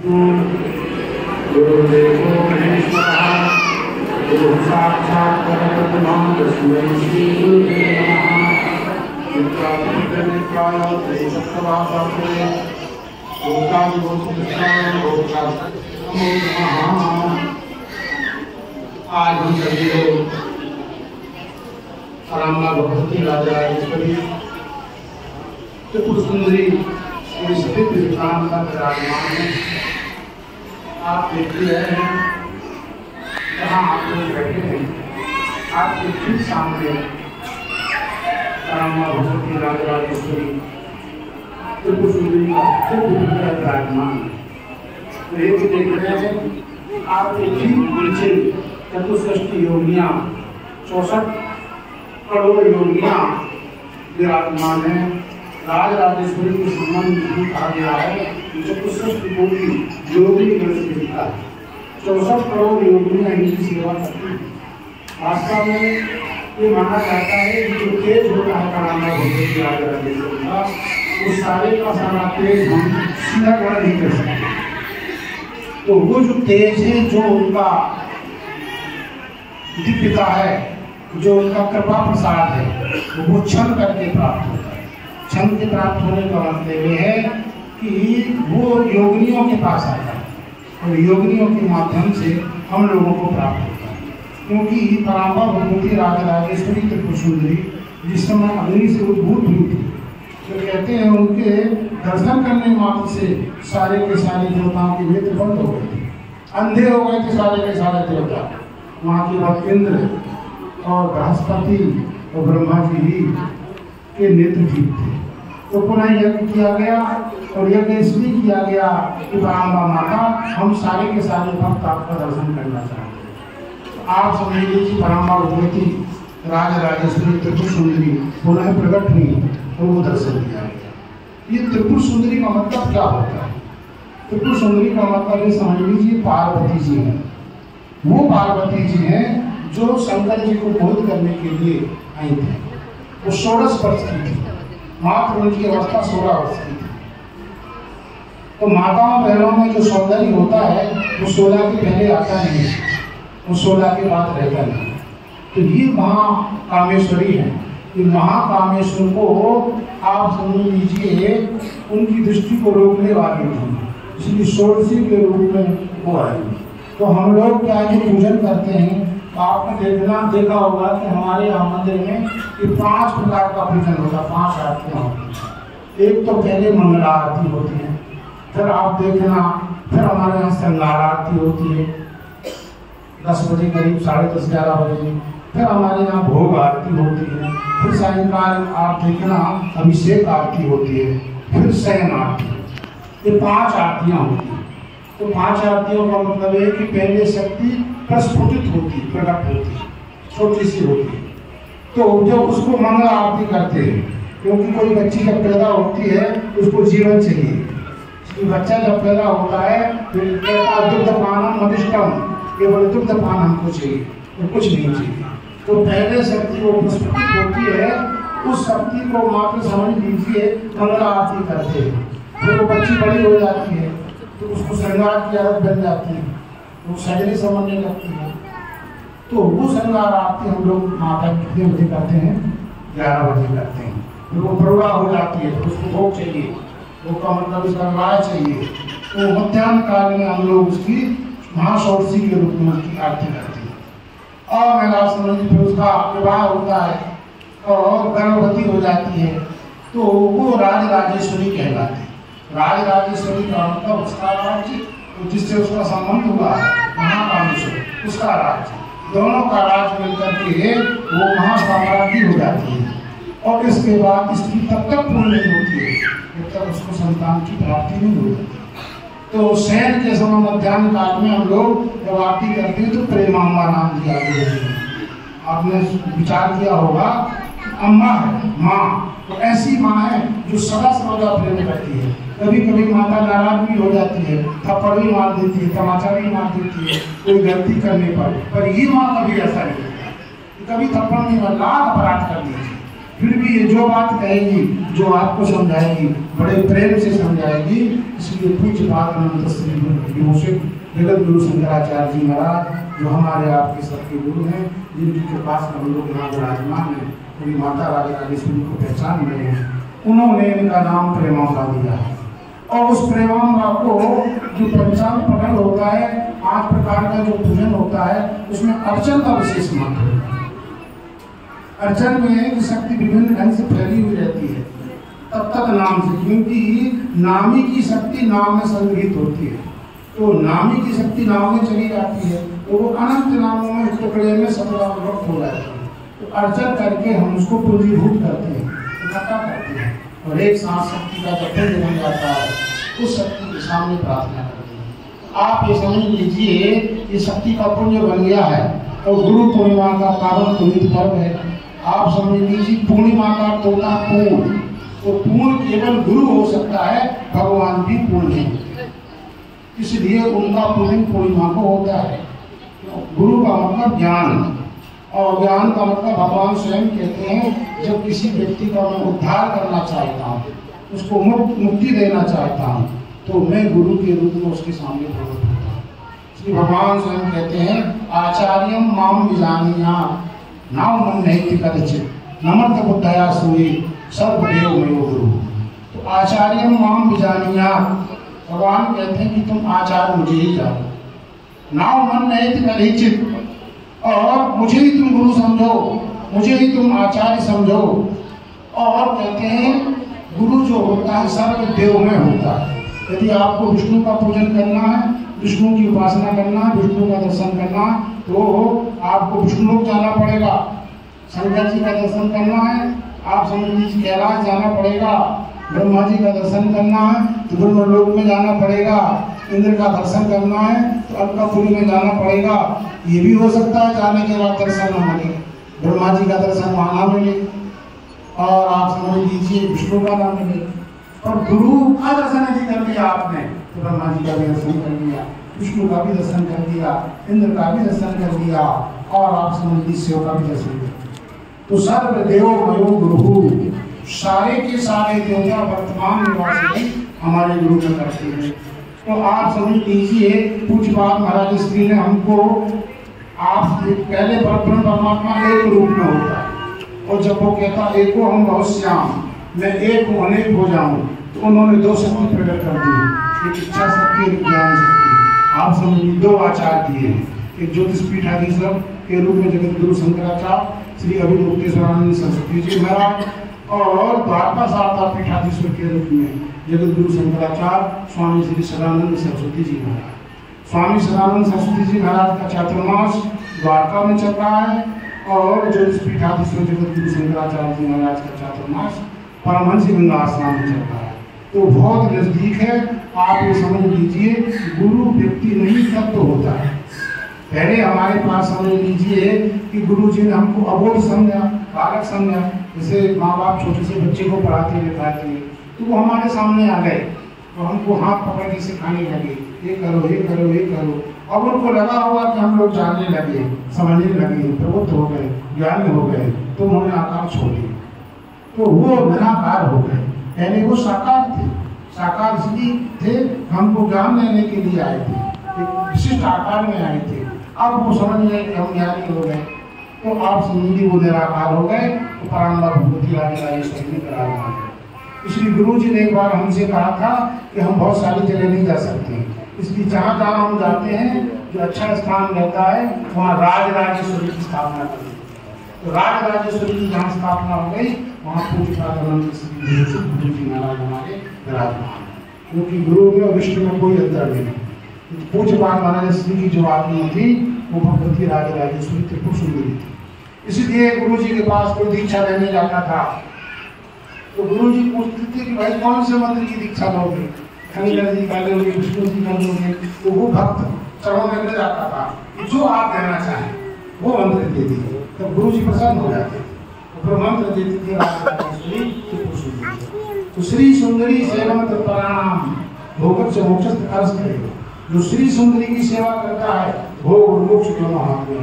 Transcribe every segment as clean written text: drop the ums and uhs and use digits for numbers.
गुरुदेवो महेश्वरः गुरु साक्षात् परब्रह्म तस्मै श्री गुरुवे नमः। विद्यापतिनिकाय त्रैसत्यवासाय लोकादिगोचराय लोकात्मको नमः। आज हम सभी लोग परांबा भगवती राजराजेश्वरी त्रिपुर सुंदरी स्थित विकाम का विराजमान है। आप देखते रहे हैं जहाँ आप लोग बैठे हैं, आपके ठीक सामने परांबा भगवती राजराजेश्वरी त्रिपुर सुंदरी का विराजमान है। तो एक देख रहे हैं आपके ठीक पीछे चतुष्षष्टि योगियाँ 64 करोड़ योगियाँ विराजमान है। राजराजेश्वरी के संबंध में कहा गया है कि चतुष्षष्टि कोटि योगी गण से मिलता है। 64 करोड़ योगियाँ इनकी सेवा करती हैं। वास्तव में ये माना जाता है कि जो तेज होता है परांबा भगवती राजराजेश्वरी का, वो सारे का सारा तेज हम सीधा ग्रहण नहीं कर सकते। तो वो जो तेज है, जो उनका दिव्यता है, जो उनका कृपा प्रसाद है, वो क्षण करके प्राप्त होता है। क्षण के प्राप्त होने का मतलब ये है कि वो योगिनियों के पास आता है और योगिनियों के माध्यम से हम लोगों को प्राप्त होता है। क्योंकि परांबा भगवती राजराजेश्वरी त्रिपुर सुंदरी जिस समय अग्नि से उद्भूत हुई थी, तो कहते हैं उनके दर्शन करने मात्र से सारे के सारे देवताओं के नेत्र बंद हो गए थे, अंधे हो गए थे सारे के सारे देवता। वहाँ के बाद इंद्र और बृहस्पति और ब्रह्मा जी ही के नेत्र ठीक थे। तो पुनः यज्ञ किया गया और यज्ञ इसलिए किया गया कि परांबा माता हम सारे के सारे भक्त आपका दर्शन करना चाहते हैं। तो आप समझ लीजिए परांबा भगवती राजराजेश्वरी त्रिपुर सुंदरी पुनः प्रकट हुई और वो दर्शन दिया गया। ये त्रिपुर सुंदरी का मतलब क्या होता है? त्रिपुर सुंदरी का मतलब ये समझ लीजिए पार्वती जी हैं। वो पार्वती जी हैं जो शंकर जी को बोध करने के लिए आई थी। वो 16 वर्ष की थी, मात्र उनकी अवस्था 16 वर्ष की थी। तो माताओं बहनों में जो सौंदर्य होता है वो 16 के पहले आता नहीं, वो 16 के बाद रहता नहीं। तो ये महाकामेश्वरी है। ये महाकामेश्वर को आप समझ लीजिए उनकी दृष्टि को रोकने वाली थी, इसलिए षोडशी के रूप में वो आई। तो हम लोग क्या ये पूजन करते हैं, आपने देखा होगा कि हमारे यहाँ मंदिर में ये 5 प्रकार का पूजन होता है, 5 आरतियाँ होती हैं। एक तो पहले मंगला आरती होती है, फिर आप देखना फिर हमारे यहाँ श्रृंगार आरती होती है 10 बजे करीब, 10:30 11 बजे। फिर हमारे यहाँ भोग आरती होती है। फिर सायंकाल आप देखना अभिषेक आरती होती है, फिर शयन आरती। ये 5 आरतियाँ होती हैं। तो 5 आरतियों का मतलब है कि पहले शक्ति प्रस्फुटित होती, प्रकट होती, छोटी सी होती। तो जब उसको मंगल आरती करते हैं, क्योंकि कोई बच्ची जब पैदा होती है उसको जीवन चाहिए। बच्चा जब पैदा होता है तो कहता दुग्ध पानम मदिष्टम, केवल दुग्ध पान हमको चाहिए और कुछ नहीं चाहिए। तो पहले शक्ति वो प्रस्फुटित होती है, उस शक्ति को मात्र समझ लीजिए मंगल आरती करते हैं। फिर वो बच्ची बड़ी हो जाती है तो उसको श्रृंगार की आदत बन जाती है, वो सजने समझने लगती है। तो वो श्रृंगार आरती हम लोग माता कितने बजे करते हैं? 11 बजे करते हैं। फिर वो प्रौढ़ा हो जाती है तो उसको भोग चाहिए, भोग का मतलब उसका राय चाहिए। तो मध्याह्न काल में हम लोग उसकी महाषोडशी के रूप में उसकी आरती करते हैं। और महिला समझ फिर उसका विवाह होता है और गर्भवती हो जाती है तो वो राजराजेश्वरी कहलाती है। राजराजेश्वरी का मतलब उसका राज्य, जिससे उसका संबंध हुआ महाकामेश्वर, उसका राज्य, दोनों का राज्य मिलकर के वो महासाम्राज्य हो जाती है। और इसके बाद इसकी तब तक पूर्ण नहीं होती है जब तक उसको संतान की प्राप्ति नहीं हो जाती। तो शयन के समय मध्याह्न काल में हम लोग जब आरती करते हैं तो प्रेमांबा नाम दिया गया है। आपने विचार किया होगा अम्मा है माँ, तो ऐसी माँ है जो सदा सर्वदा प्रेम करती है। कभी कभी माता नाराज भी हो जाती है, थप्पड़ भी मार देती है, तमाचा भी मार देती है कोई गलती करने पर ये माँ कभी ऐसा नहीं करती, कभी थप्पड़ नहीं मार, लाख अपराध कर दीजिए, फिर भी ये जो बात कहेगी, जो आपको समझाएगी, बड़े प्रेम से समझाएगी। इसलिए पूज्यपाद अनंत श्री विभूषित जगत गुरु शंकराचार्य जी महाराज, जो हमारे आपके सबके गुरु हैं, जिनकी कृपा से हम लोग यहाँ विराजमान हैं, पूरी माता राजराजेश्वरी को पहचान रहे हैं, उन्होंने इनका नाम प्रेमांबा दिया है। और उस प्रेमांबा को जो पंचांग पठन होता है, 8 प्रकार का जो पूजन होता है, उसमें अर्चन का विशेष महत्व होता है। अर्चन में की शक्ति विभिन्न ढंग से फैली हुई रहती है, तब तक नाम से, क्योंकि नामी की शक्ति नाम में संग्रहित होती है। तो नामी की शक्ति नाम में चली जाती है, तो वो अनंत नामों में टुकड़े में सदा विभक्त हो जाती है। तो अर्चन करके हम उसको पूंजीभूत करते हैं, इकट्ठा करते हैं, और एक साथ शक्ति का जब पिंड बन जाता है, उस शक्ति के सामने प्रार्थना करते हैं। आप ये समझ लीजिए, ये शक्ति का पुण्य बन गया है, और गुरु पूर्णिमा का पावन पुनीत पर्व है। आप समझ लीजिए, पूर्णिमा का तोता पूर्ण, तो पूर्ण केवल गुरु हो सकता है, भगवान भी पूर्ण है, इसलिए उनका पूजन पूर्णिमा को होता है। गुरु का मतलब ज्ञान, और ज्ञान का मतलब भगवान स्वयं कहते हैं, जब किसी व्यक्ति का मैं उद्धार करना चाहता हूँ, उसको मुक्ति देना चाहता हूँ, तो मैं गुरु के रूप में उसके सामने प्रकट होता हूँ। इसलिए भगवान स्वयं कहते हैं, आचार्यम माम विजानीयात् नाम मन नैति कदाचित् नमत बुद्धया सूरि सर्वदेव मयो गुरु। तो आचार्यम माम विजानीयात्, भगवान कहते हैं कि तुम आचार्य मुझे ही जानो, नाम मन नैति कदाचित्, और मुझे ही तुम गुरु समझो, मुझे ही तुम आचार्य समझो। और कहते हैं गुरु जो होता है सर्व देव में होता है। यदि आपको विष्णु का पूजन करना है, विष्णु की उपासना करना है, विष्णु का दर्शन करना है, तो आपको विष्णु लोक जाना पड़ेगा। शंकर जी का दर्शन करना है, आप समझ लीजिए कैलाश जाना पड़ेगा। ब्रह्मा जी का दर्शन करना है तो ब्रह्मलोक में जाना पड़ेगा। इंद्र का दर्शन करना है तो अलकापुरी में जाना पड़ेगा। ये भी हो सकता है जाने के बाद दर्शन न मिले, ब्रह्मा जी का दर्शन वहाँ ना मिले, और आप समझ लीजिए विष्णु का ना मिले। और गुरु का दर्शन यदि कर लिया आपने तो ब्रह्मा जी का भी दर्शन कर लिया, विष्णु का भी दर्शन कर लिया, इंद्र का भी दर्शन कर लिया, और आप समझ लीजिए शिव का भी दर्शन कर। तो सर्वदेव मयो गुरु, सारे के सारे देवता वर्तमान निवासी हमारे गुरु में करते हैं। तो आप समझ लीजिए, पूज्यपाद महाराज श्री ने हमको, आप पहले परब्रह्म परमात्मा एक रूप में होता है, और जब वो कहता एको हम बहुत श्याम, मैं एक हूँ अनेक हो जाऊँ, तो उन्होंने 2 शक्ति प्रकट कर दी, एक इच्छा शक्ति, एक ज्ञान शक्ति। आप समझिए 2 आचार्य दिए, एक ज्योतिष पीठाधीश्वर के रूप में जगत गुरु शंकराचार्य श्री अभिमुक्तेश्वरानंद सरस्वती जी महाराज, और द्वारका शारदा पीठाधीश्वर के रूप में जगत गुरु शंकराचार्य स्वामी श्री सदानंद सरस्वती जी महाराज। स्वामी सदानंद सरस्वती जी महाराज का चातुर्मास द्वारका में चल रहा है, और ज्योतिष पीठाधीश्वर जगत गुरु शंकराचार्य जी महाराज का चातुर्मास परमहंस गंगा आश्रम में चल रहा है। तो बहुत नजदीक है। आप ये समझ लीजिए, गुरु व्यक्ति नहीं तत्व होता है। पहले हमारे पास समझ लीजिए कि गुरु जी ने हमको अबोध समझा, बालक समझा। जैसे माँ बाप छोटे से बच्चे को पढ़ाते लिखाते हैं, तो वो हमारे सामने आ गए, तो हमको हाथ पकड़ के सिखाने लगे, ये करो ये करो ये करो। अब उनको लगा होगा कि हम लोग जानने लगे, समझने लगे, प्रबुद्ध हो गए, ज्ञानी हो गए, तो उन्होंने आकार छोड़ दिया, तो वो निराकार हो गए। यानी वो साकार थे, साकार इसलिए थे हमको ज्ञान देने के लिए आए थे, एक विशिष्ट आकार में आए थे। अब वो समझ गए कि हम ज्ञानी हो गए, तो आप समझिए वो निराकार हो गए, तो पराम्बा भगवती राजराजेश्वरी में करा हुआ है। इसलिए गुरु जी ने एक बार हमसे कहा था कि हम बहुत सारी जगह नहीं जा सकते, इसलिए जहाँ जहाँ हम जाते हैं जो अच्छा स्थान रहता है वहाँ राजराजेश्वरी की स्थापना करें। तो राजराजेश्वरी की जहाँ स्थापना हो गई वहाँ पूज्यपाद अनंत श्री गुरु जी महाराज हमारे विराजमान, क्योंकि गुरु में और विष्णु में कोई अंतर नहीं। पूज्यपाद महाराज श्री की जो आत्मा थी वो भगवती राजराजेश्वरी त्रिपुर सुंदरी थी। इसलिए गुरु जी के पास कोई दीक्षा लेने जाता था तो गुरु जी पूछते थे कि भाई कौन से मंत्र की दीक्षा लोगे, शंकर जी का लोगे, विष्णु जी का लोगे। तो वो भक्त चरणों में गिर जाता था कि जो आप देना चाहें वो मंत्र दे दीजिए, तो गुरु जी प्रसन्न हो जाते थे। तो फिर मंत्र देते थे राजराजेश्वरी त्रिपुर सुंदरी। तो श्री सुंदरी सेवंत प्रणाम भोगत से मोक्ष अर्थ करेगा। जो श्री सुंदरी की सेवा करता है भोग और मोक्ष दोनों हाथ में।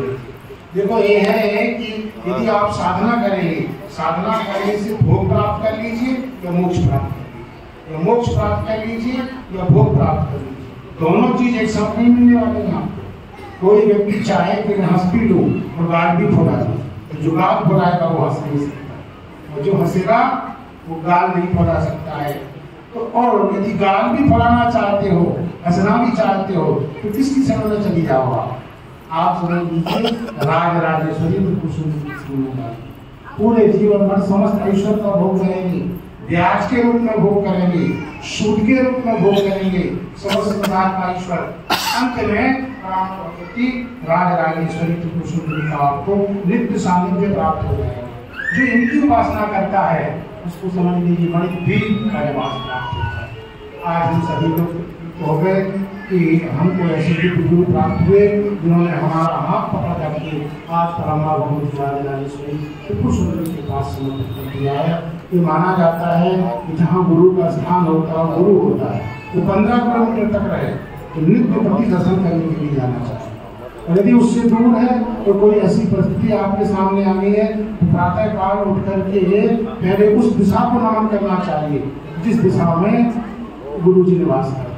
देखो ये है कि यदि आप साधना करेंगे, साधना करने से भोग प्राप्त कर लीजिए या मोक्ष प्राप्त कर लीजिए। या मोक्ष प्राप्त कर लीजिए या भोग प्राप्त कर लीजिए, दोनों चीज एक साथ नहीं मिलने वाले हैं आपको। कोई व्यक्ति चाहे कि मैं हंस भी लूं और गाल भी फोड़ा दूं, तो जो गाल फोड़ाएगा वो हंस नहीं सकता, और जो हंसेगा वो गाल नहीं फोड़ा सकता है। तो और यदि गाल भी फोड़ाना चाहते हो, हंसना भी चाहते हो, तो किसकी शरण में चली जाओ आप समझ लीजिए राज राजेश्वरी में पूरे जीवन भर समस्त ऐश्वर्य का भोग करेंगे, ब्याज के रूप में भोग करेंगे, सूद के रूप में भोग करेंगे, समस्त प्रकार का ईश्वर। अंत में भगवती राज राजेश्वरी त्रिपुर सुंदरी का आपको नित्य सानिध्य प्राप्त हो जाएगा। जो इनकी उपासना करता है उसको समझ लीजिए बड़ी भीड़ का निवास प्राप्त होता है। आज हम सभी लोग हो गए कि हमको ऐसे गुरु प्राप्त हुए जिन्होंने हमारा हाथ पकड़ करके आज परम्परा भगवती राज राजेश्वरी त्रिपुर सुंदरी के पास समर्पित कर दिया है। ये माना जाता है कि जहाँ गुरु का स्थान होता है गुरु होता है, वो 15 किलोमीटर तक रहे तो नित्य प्रति दर्शन करने के लिए जाना चाहिए। और यदि उससे दूर है तो कोई ऐसी परिस्थिति आपके सामने आ गई है तो प्रातः काल उठ करके पहले उस दिशा को नमन करना चाहिए जिस दिशा में गुरु जी निवास करते हैं।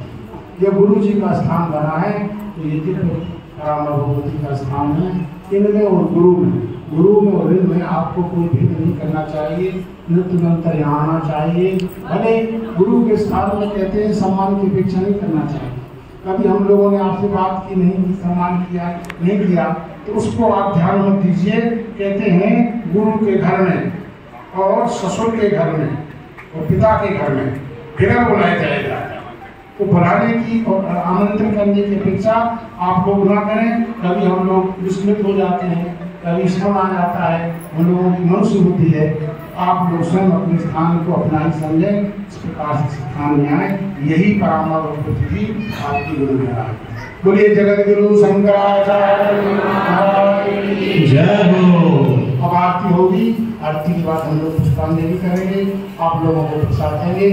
यह गुरु जी का स्थान बना है तो ये परम्परा भगवती का स्थान है। इनमें और गुरु में और इनमें आपको कोई भेद नहीं करना चाहिए, निरंतर यहाँ आना चाहिए। भले गुरु के स्थान में कहते हैं सम्मान की अपेक्षा नहीं करना चाहिए। कभी हम लोगों ने आपसे बात की नहीं की, सम्मान किया नहीं किया, तो उसको आप ध्यान मत दीजिए। कहते हैं गुरु के घर में और ससुर के घर में और पिता के घर में फिर बुलाया जाएगा, तो बुलाने की और आमंत्रण करने की अपेक्षा आप लोग ना करें। कभी हम लोग विस्मित हो जाते हैं, कभी श्रम आ जाता है, हम लोगों की मनुष्य बुद्धि है। आप लोग स्वयं अपने स्थान को अपना ही समझें, इस प्रकार से स्थान में आए। यही परम्परा भगवती जी आपकी गुरु महाराज। बोलिए जगत गुरु शंकराचार्य जय हो। अब आरती होगी, आरती के बाद हम लोग पुष्पांजलि करेंगे, आप लोगों को प्रसाद देंगे।